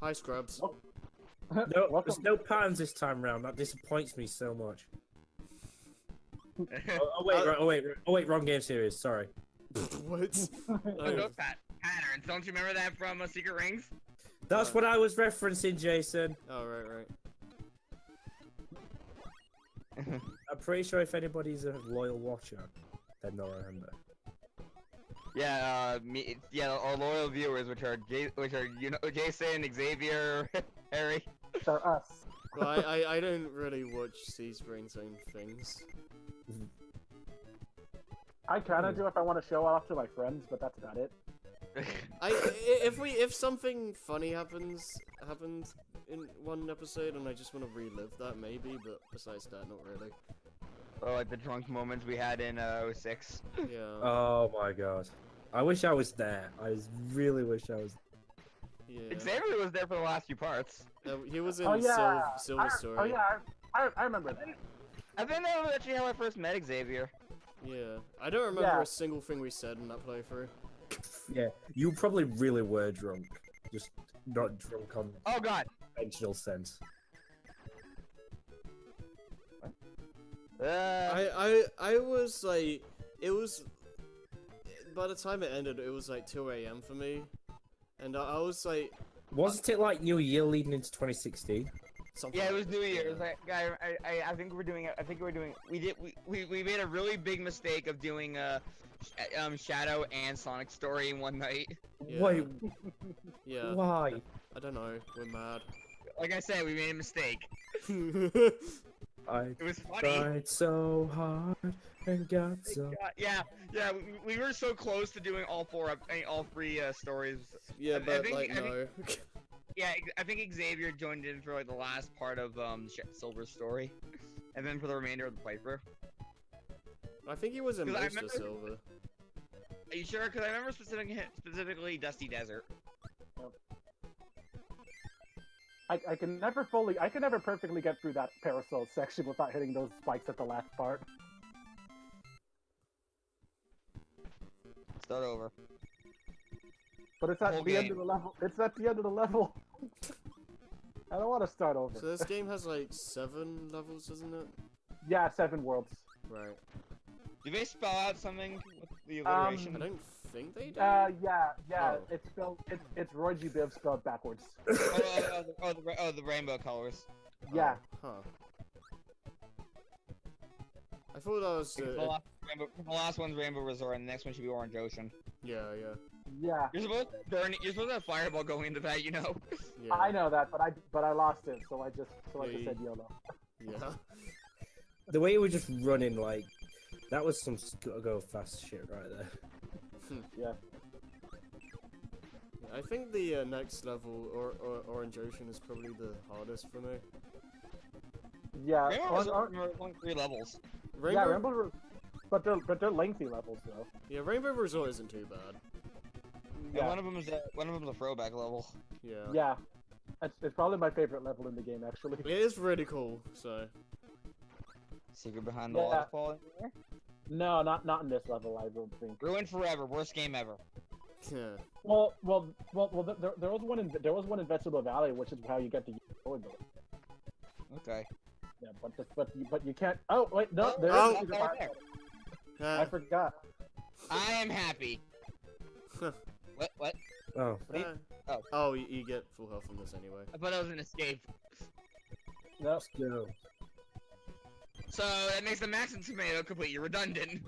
Hi, Scrubs. Oh. No, Welcome. there's no patterns this time round. That disappoints me so much. Oh wait, wrong game series. Sorry. What? Those patterns. Don't you remember that from Secret Rings? That's what I was referencing, Jason. Oh, right. I'm pretty sure if anybody's a loyal watcher, then they'll remember. Yeah, our loyal viewers, which are Jason, Xavier, Harry. They're us. Well, I don't really watch these brain zone things. I kind of do if I want to show off to my friends, but that's about it. If something funny happened in one episode and I just want to relive that, maybe, but besides that, not really. Oh, like the drunk moments we had in 06. Yeah. Oh my god. I wish I was there. I really wish I was. Yeah. Xavier was there for the last few parts. He was in yeah. Silver Story. Oh yeah, I remember that. I think that was actually how I first met Xavier. Yeah. I don't remember a single thing we said in that playthrough. Yeah, you probably really were drunk. Just not drunk on Oh god. conventional sense. I was like, it was, by the time it ended, it was like 2 AM for me, and I was like, Wasn't it like New Year leading into 2016? something. Yeah, it like was New that, Year's. yeah. I think we're doing. We made a really big mistake of doing Shadow and Sonic story in one night. Yeah. Wait, Yeah. why? I don't know. We're mad. Like I said, we made a mistake. I It was funny. tried so hard and got so. Yeah. We were so close to doing all three stories. Yeah, I but think- like I think- no. Yeah, I think Xavier joined in for like the last part of Silver's story, and then for the remainder of the playthrough. I think he was in 'Cause I most of remember- Silver. Are you sure? Because I remember specifically Dusty Desert. I can never perfectly get through that parasol section without hitting those spikes at the last part. Start over. But it's at Whole the end game. of the level. It's at the end of the level. I don't want to start over. So this game has like 7 levels, doesn't it? Yeah, 7 worlds. Right. Do they spell out something with the alliteration? I don't think they do. Yeah. Oh. It's spelled. It's Roy G. Biv spelled backwards. the rainbow colors. Yeah. Huh. I thought that was. The last one's Rainbow Resort, and the next one should be Orange Ocean. Yeah. Yeah. You're supposed to burn. You're supposed to have fireball going into that, you know. Yeah. I know that, but I lost it, so I just Yeah, said YOLO. Yeah. The way you were just running, like, that was some go fast shit right there. Yeah. I think the next level, or Orange Ocean, is probably the hardest for me. Yeah. Rainbow Resort are only 3 levels. Rainbow, Yeah, Rainbow. But they're lengthy levels though. Yeah, Rainbow Resort isn't too bad. Yeah. Yeah. One of them is a throwback level. Yeah. Yeah. It's probably my favorite level in the game, actually. It is really cool. So. Secret behind the Yeah. waterfall in there. No, not in this level. I don't think. Ruined forever. Worst game ever. Yeah. Well. There was one in Vegetable Valley, which is how you get the yellow ability. Okay. Yeah, but you can't. Oh wait, no, there Oh. is. Right there. I forgot. I am happy. What? Oh, Oh, you get full health from this anyway. I thought that was an escape. No. let's go. So that makes the Max and Tomato completely redundant.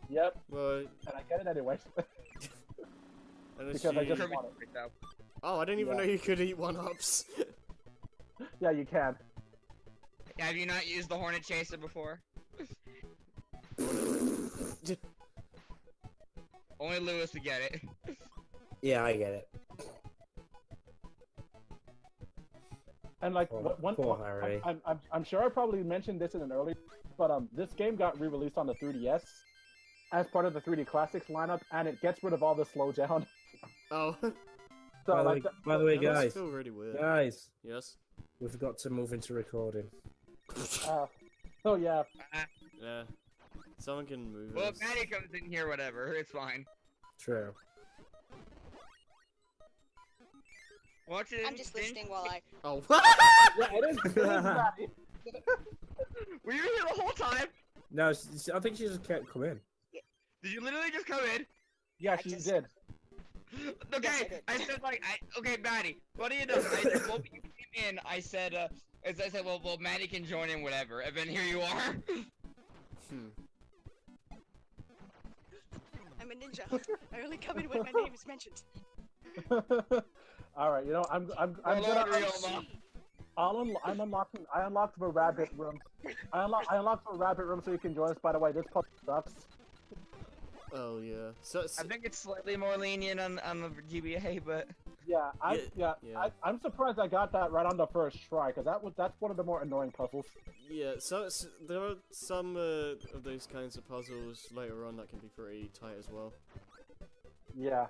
Yep. Well, And I get it anyway. and it's Because I you- just Kirby want it. right now. Oh, I didn't even Yeah. know you could eat 1-ups. Yeah, you can. Have you not used the Hornet Chaser before? Only Lewis would get it. Yeah, I get it. And like Poor- one, poor Harry. I'm sure I probably mentioned this in an early, but this game got re-released on the 3DS as part of the 3D Classics lineup, and it gets rid of all the slowdown. Oh. So By the like, way- by the way, That must guys. feel really weird. Guys, Yes. we forgot to move into recording. oh yeah, Yeah. Someone can move Well, us. if Maddi comes in here, whatever, it's fine. True. Watch it. I'm just listening while I. Oh. Yeah, it is. It is Maddi. Were you here the whole time? No, I think she just kept coming. Did you literally just come in? Yeah, I she just- did. Okay, Yes, I did. I said like, okay, Maddie, what do you know? The moment you came in, I said, well, Maddie can join in, whatever. And then here you are. Hmm. I'm a ninja. I only come in when my name is mentioned. All right, you know, I'm Hello, gonna. Rioma. I unlocked the rabbit room. I unlocked the rabbit room so you can join us. By the way, this puzzle sucks. Oh yeah. So, I think it's slightly more lenient on the GBA, but Yeah, Yeah. I'm surprised I got that right on the first try, because that's one of the more annoying puzzles. yeah. So there are some of those kinds of puzzles later on that can be pretty tight as well. Yeah.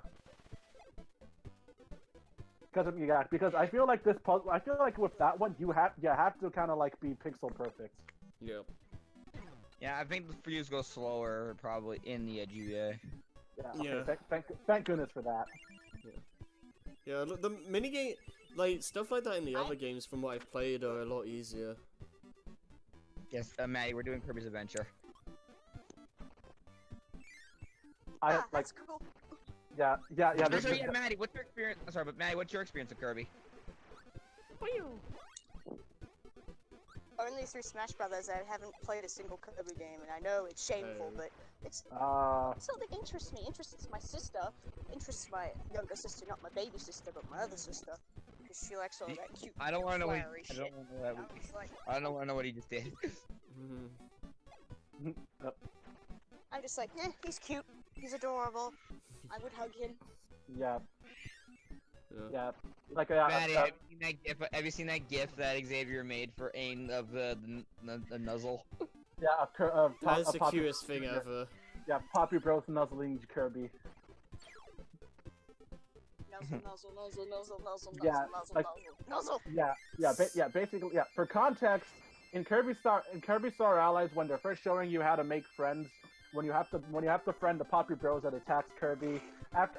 Because I feel like this puzzle, I feel like with that one, you have to kind of like be pixel perfect. Yep. yeah, I think the views go slower probably in the GBA. Yeah. Okay, Yeah. Thank goodness for that. Yeah. Look, the minigame, like stuff like that in the other games, from what I've played, are a lot easier. Yes, Maddie, we're doing Kirby's Adventure. Ah, that's cool. Yeah. Sorry, yeah, Maddie, what's your experience? I'm sorry, but Maddie, what's your experience with Kirby? Only through Smash Brothers, I haven't played a single Kirby game, and I know it's shameful, but it's something that interests me. Interests my sister. Interests my younger sister, not my baby sister, but my other sister, because she likes all that cute. I don't want to know what. flowery I shit. don't want to know I what. was like, I don't want to know what he just did. Mhm. I'm just like, he's cute. He's adorable. I would hug him. Yeah. Yeah. Like Maddie, have you seen that GIF? Have you seen that GIF that Xavier made for Ain of the nuzzle? yeah, That is the Poppy- cutest thing ever. Yeah, Poppy Bros nuzzling Kirby. Nuzzle, nuzzle, nuzzle, nuzzle, nuzzle, Yeah, nuzzle, like- nuzzle, nuzzle. Basically, yeah. For context, in Kirby Star Allies, when they're first showing you how to make friends, when you have to friend the Poppy Bros that attacks Kirby,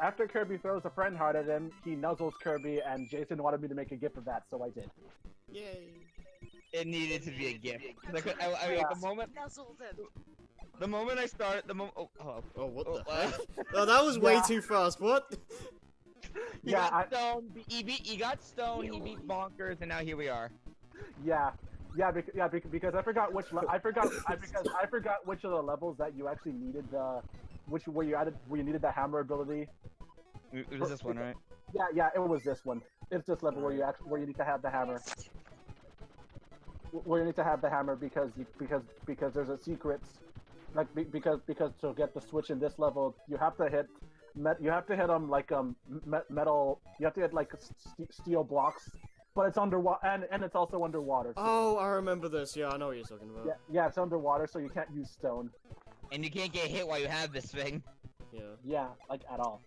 after Kirby throws a friend heart at him, he nuzzles Kirby, and Jason wanted me to make a gif of that, so I did. Yay. It needed to be a GIF. Like, the moment, Nuzzle them. the moment I started, the moment. Oh, hello. Oh, what Oh, the heck? Oh, that was way Yeah. too fast. What? He Yeah, got stoned. He got stoned. He beat bonkers, and now here we are. Because I forgot which I forgot which of the levels that you actually needed where you needed the hammer ability. It was this one, right? Yeah, it was this one. It's this level where you need to have the hammer. Where you need to have the hammer because there's a secret, like because to get the switch in this level you have to hit them like metal. You have to hit like steel blocks, but it's underwater and it's also underwater. So, Oh, I remember this. Yeah, I know what you're talking about. yeah, it's underwater, so you can't use stone. And you can't get hit while you have this thing. Yeah. Yeah, like at all.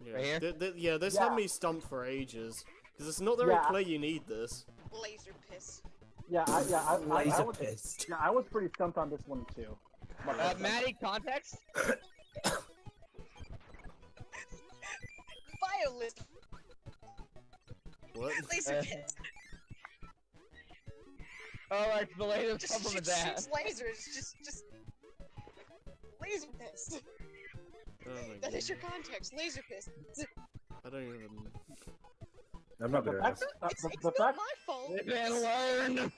Yeah. Right here? Yeah, this Yeah. had me stumped for ages. Because it's not very Yeah. clear you need this. Laser piss. Laser pissed. I was pretty stumped on this one too. Maddie, context? Violist. What? Laser piss. Oh, right, the laser Just come from shoots that. lasers. Just. Laser piss. Oh my That god. is your context. Laser piss. I don't even... I'm not The gonna fact, ask. It's the not fact, my fault. Then learn.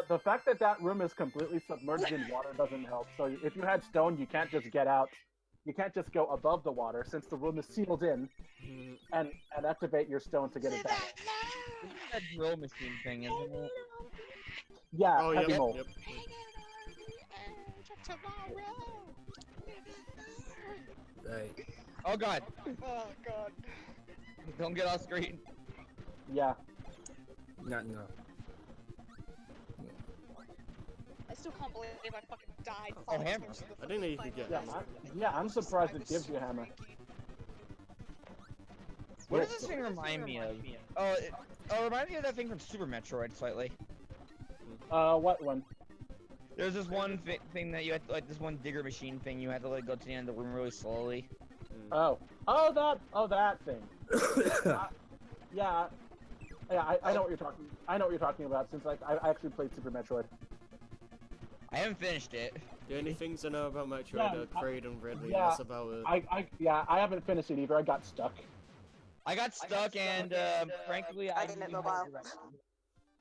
the fact that room is completely submerged in water doesn't help. So if you had stone, you can't just get out. You can't just go above the water since the room is sealed in Mhm. and activate your stone to get it back. This is that drill machine thing, isn't it? Yeah, Oh, heavy yep, mold. yep. Right. Oh god, Oh god. don't get off screen. Yeah. No. I still can't believe I fucking died. Oh, 5 hammer. times in the I didn't know you fucking could get final. hammer. I'm surprised it gives you a hammer. What does this thing remind me of? Oh, it reminds me of that thing from Super Metroid slightly. What one? There's this one thing that you had, like this one digger machine thing. You had to like go to the end of the room really slowly. Oh, that thing. Yeah, I know what you're talking. I know what you're talking about since like I actually played Super Metroid. I haven't finished it. The only things I know about Metroid Yeah, are Kraid and Ridley, yeah, and that's about it. I haven't finished it either. I got stuck. I got stuck and frankly I didn't didn't know know how about- to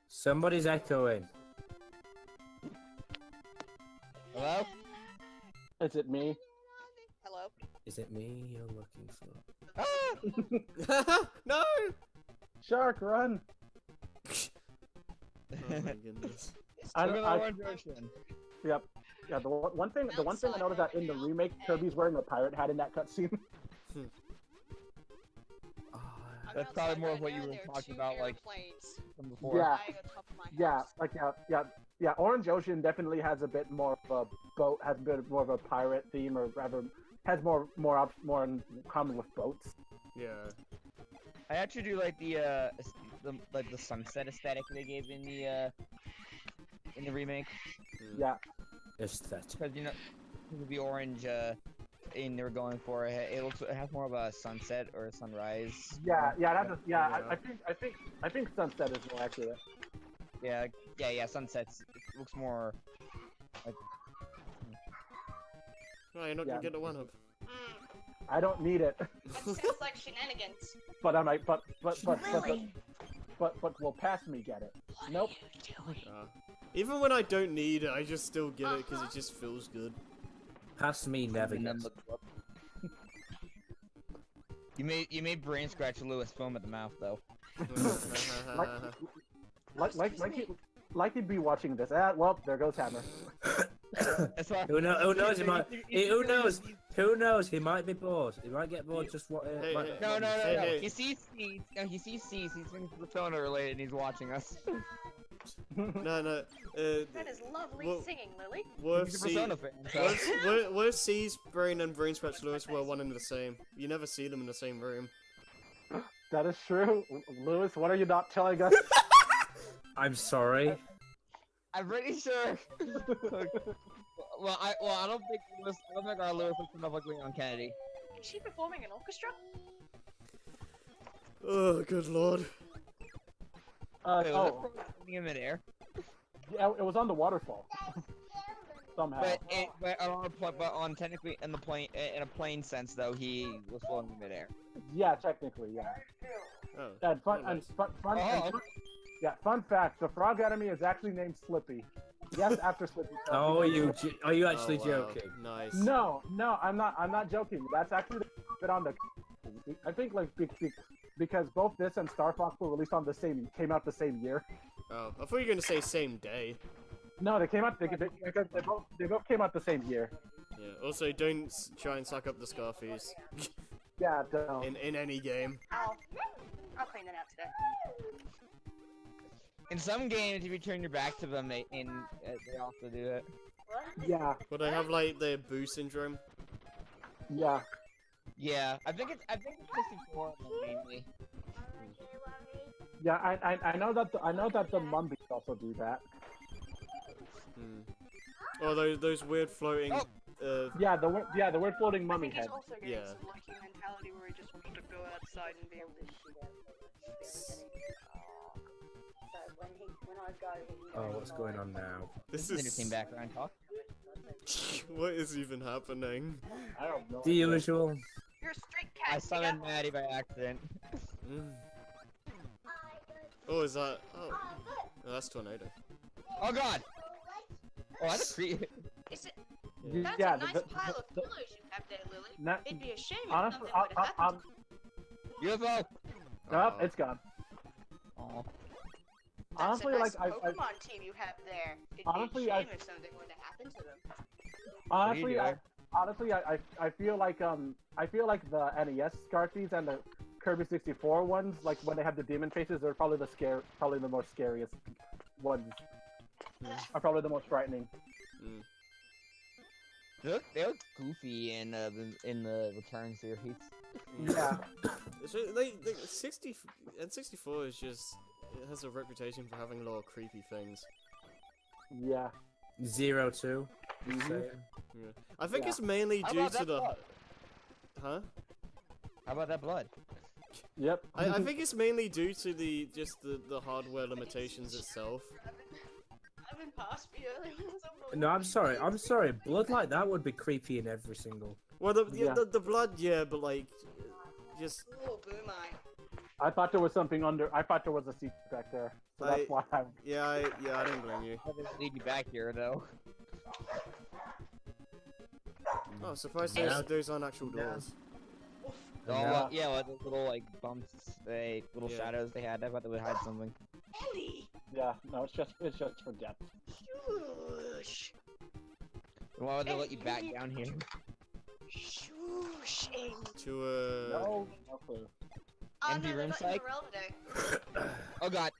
Somebody's echoing. Hello? Is it me? Hello. Is it me you're looking for? Ah! No! Shark, run! Oh my goodness. I Look don't. at the orange ocean. Yep. Yeah. The one thing I noticed that in the remake, Kirby's wearing a pirate hat in that cutscene. That's probably more of what you were talking about, like, from before. Yeah. Yeah. Like yeah. Orange Ocean definitely has a bit more of a boat, has a bit more of a pirate theme, or rather, has more in common with boats. Yeah. I actually do like the sunset aesthetic they gave in the remake. Yeah. Aesthetic. Because you know the orange thing they were going for, it has more of a sunset or a sunrise. Yeah. I think Sunset is more accurate. Yeah, sunsets. It looks more like. No, you're not gonna get a one-up. I don't need it. That sounds like shenanigans. But I might. But will past me get it? Nope. Even when I don't need it, I just still get it because it just feels good. Past me never gets. You made brain scratch Lewis foam at the mouth though. Like he'd be watching this. Well, there goes Hammer. That's why. Who knows? Who knows? Who knows? He might be bored. He might get bored. Just what? No. Hey. He sees C's. No, he sees C's. He's thinking the phone related, and he's watching us. No. That is lovely singing, Lily. What He's if a C? Persona fan. So. What if C's brain and Brain Scratch Lewis were one and the same? You never see them in the same room. That is true. Lewis, what are you not telling us? I'm sorry. I'm pretty sure. Well, I don't think our Lewis looks enough like Leon Kennedy. Is she performing an orchestra? Oh, good lord. Wait, was that floating in midair? Yeah, it was on the waterfall. Somehow. But on technically in a plane sense though, he was floating in midair. Yeah, technically, yeah. Oh. And nice. Fun fact: the frog enemy is actually named Slippy. Yes, after Slippy. Oh, are you actually wow. joking? Nice. No, I'm not joking. That's actually the bit on the. I think like because both this and Star Fox were released on came out the same year. Oh, I thought you were gonna say same day. No, they came out because they both came out the same year. Yeah. Also, don't try and suck up the Scarfies Yeah, don't. in any game. I'll clean that out today. In some games, if you turn your back to them, they also do it. What? Yeah, But they have like the boo syndrome. yeah. Yeah, I think it's 64 mainly. Yeah, I know that the Mumbies also do that. Oh, those weird floating. Yeah, the weird floating mummy I think head. he's also getting Yeah. some lucky mentality where he just wants to go outside and be able to Oh, what's going on now? This Interesting is. background talk. What is even happening? I don't know. The usual. You're a straight cat. I summoned Maddi by accident. Oh, is that? Oh, that's Tornado. Oh god! Oh, that's a creep. Is it? Yeah. That's Yeah, a nice pile of pillows you have there, Lily. It'd be a shame if Honestly, nothing would have happened. UFO! Nope, it's gone. Oh. That's Honestly, a nice like Pokemon team you have there. It'd Honestly, be a shame if something would have happened to them. I feel like the NES Scarfies and the Kirby 64 ones, like when they have the demon faces, they're probably the most scariest ones. Are probably the most frightening. They look goofy in the Return series. Yeah. So, 64 is just. It has a reputation for having a lot of creepy things. Yeah. 02. Yeah. I think Yeah. it's mainly How due about to that the. blood? Huh? How about that blood? Yep. I think it's mainly due to the hardware limitations itself. I've been past me earlier. No, I'm sorry. I'm sorry. Blood like that would be creepy in every single. Well, Yeah. the blood, yeah, but like, just Oh, boom, I thought there was something under. I thought there was a secret back there. So that's why I. yeah, I don't blame you. I'll just lead you back here though. Oh, surprised Yeah. those aren't actual doors. Oh, yeah, like those little like bumps, little Yeah. shadows they had. I thought they would hide something. Ellie! Yeah. No, it's just for depth. Shush! Why would they let you back down here? Shush! To No clue. Oh, Empty no, room they got you psych? a roll today. Oh god.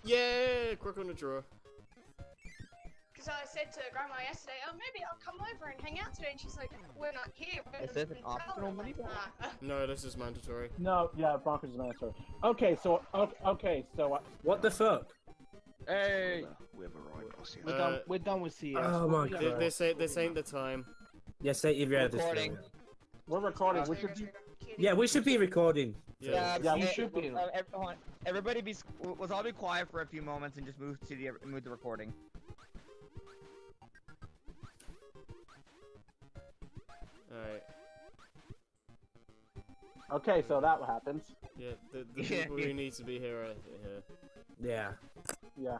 yeah, quick on the draw. Because I said to Grandma yesterday, oh, maybe I'll come over and hang out today. And she's like, we're not here. We're Is this an in optional town." I'm like, money "Nah." No, this is mandatory. No, yeah, Broncos is mandatory. Okay, so What the fuck? Hey, We have a right boss here. we're done with CS. Oh my Yeah. god. This ain't the time. Yes, say you've read this. Recording. film. we're recording. We should be. Yeah, we should be recording. Yeah. Yeah, we hey, should be. Everybody let's all be quiet for a few moments and just move the recording. Alright. Okay, so that happens. Yeah, the Yeah. people who need to be here are here. Yeah. Yeah.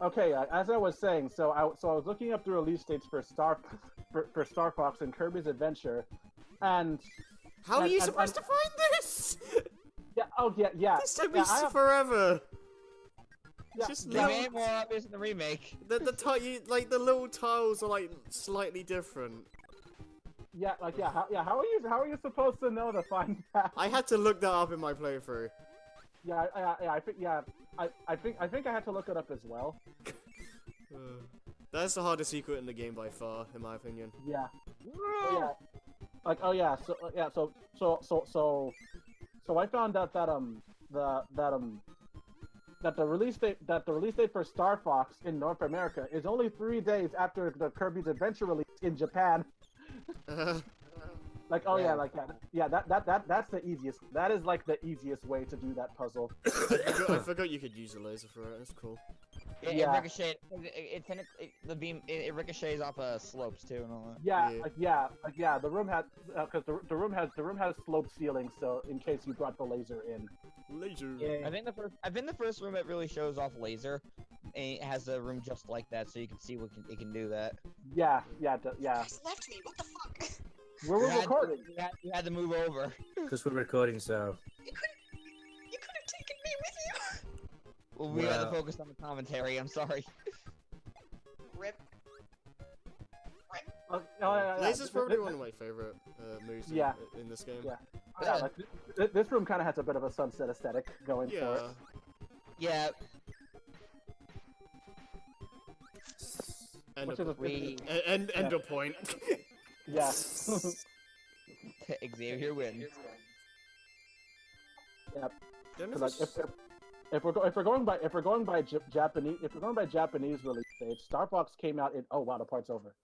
Okay, as I was saying, so I was looking up the release dates for Star Fox and Kirby's Adventure, and How are And- you and- supposed to find this? yeah. This took yeah, me I have- forever. yeah, just They no- made it more obvious in the remake. The like the little tiles are like slightly different. yeah, how are you supposed to know to find that? I had to look that up in my playthrough. I think I had to look it up as well. That's the hardest secret in the game by far, in my opinion. Yeah. Yeah. Like so I found out that the release date for Star Fox in North America is only 3 days after the Kirby's Adventure release in Japan. Like that's the easiest. That is like the easiest way to do that puzzle. I forgot you could use a laser for it. That's cool. It Yeah. ricocheted. The beam. It ricochets off slopes too and all that. Yeah. The room had because the room has sloped ceilings, so in case you brought the laser in. Laser. I think the first room that really shows off laser, and it has a room just like that, so you can see it can do that. Yeah. You guys left me. What the fuck? We're You had- recording. You had to move over. Because we're recording, so. You could have taken me with you. Well, we had to Well. focus on the commentary. I'm sorry. Rip. Laser's probably one of my favorite moves Yeah. in this game. Yeah. Yeah, like, this room kind of has a bit of a sunset aesthetic going for it. Yeah. Yeah. End Which of, is a- We end of point. Yeah. Xavier wins. Don't know So, like, if it's- if we're going by Japanese release date, Star Fox came out in. Oh wow, the part's over.